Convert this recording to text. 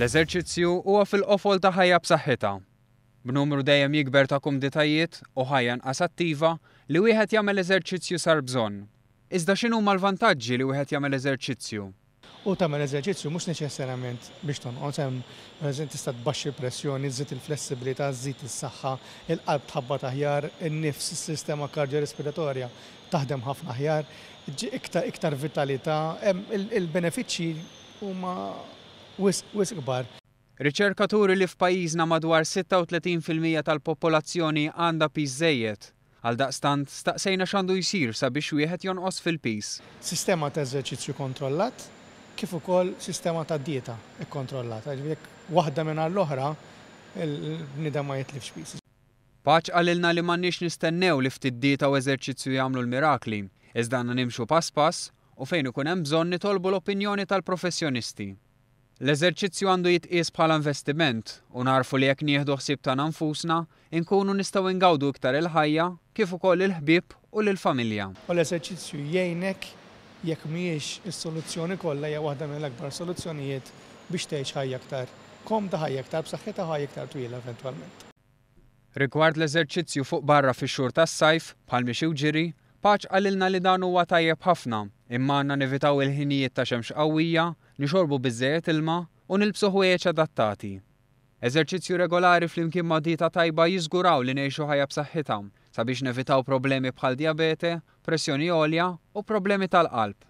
L-eżerċizzju huwa fil-qofol ta' ħajja b'saħħitha. B'numru dejjem jikber ta' kumditajiet u ħajja nqas attiva li wieħed jagħmel eżerċizzju sar bżonn. Iżda x'inhuma l-vantaġġi li wieħed jagħmel eżerċizzju? U tagħmel eżerċizzju mhux neċessarjament biex tonqos hemm tista' tbaxxi pressjoni, żżid il-flessibilità, żżid is-saħħa, il-qalb tħabbat aħjar, in-nifs, is-sistema kardiorespiratorja taħdem ħafna aħjar, iktar vitalità, il-benefiċċji huma wis kbar. Riċerkaturi li f'pajjiżna madwar 36% tal-popolazzjoni għandha piż żejjed. Għaldaqstant staqsejna x'għandu jsir sabiex wieħed jonqos fil-piż. Sistema ta' eżerċizzju kontrollat, kif ukoll sistema ta' dieta ikkontrollata. Jekk waħda mingħajr l-oħra, il-bniedem ma jitlifx piż. Paċ qalilna li m'għandniex nistennew li ftit dieta u eżerċizzju jagħmlu l-mirakli, iżda għandna nimxu pass pass u fejn ikun hemm bżonn nitolbu l-opinjoni tal-professjonisti. L-eżerċizzju għandu jitqies bħala investiment u narfu li jekk nieħdu ħsieb tagħna nfusna nkunu nistgħu ngawdu iktar il-ħajja kif ukoll il-ħbieb u lill-familja. U l-eżerċizzju jgħinek jekk mhijiex is-soluzzjoni kollha hija waħda mill-akbar soluzzjonijiet biex tgħix ħajja aktar komda, ħajja aktar b'saħħitha, ħajja aktar twila eventwalment. Rigward l-eżerċizzju fuq barra fix-xhur tas-sajf bħal mixi u ġiri, Paċ qalilna li dan huwa tajjeb ħafna, imma għandna nevitaw il-ħinijiet ta' xemx qawwija, nixorbu biżżejjed ilma u nilbsu ħwejjeġ adattati. Eżerċizzju regolari flimkien ma' dieta tajba jiżguraw li ngħixu ħajja b'saħħitha sabiex nevitaw problemi bħal diabete, pressjoni għolja u problemi tal-qalb.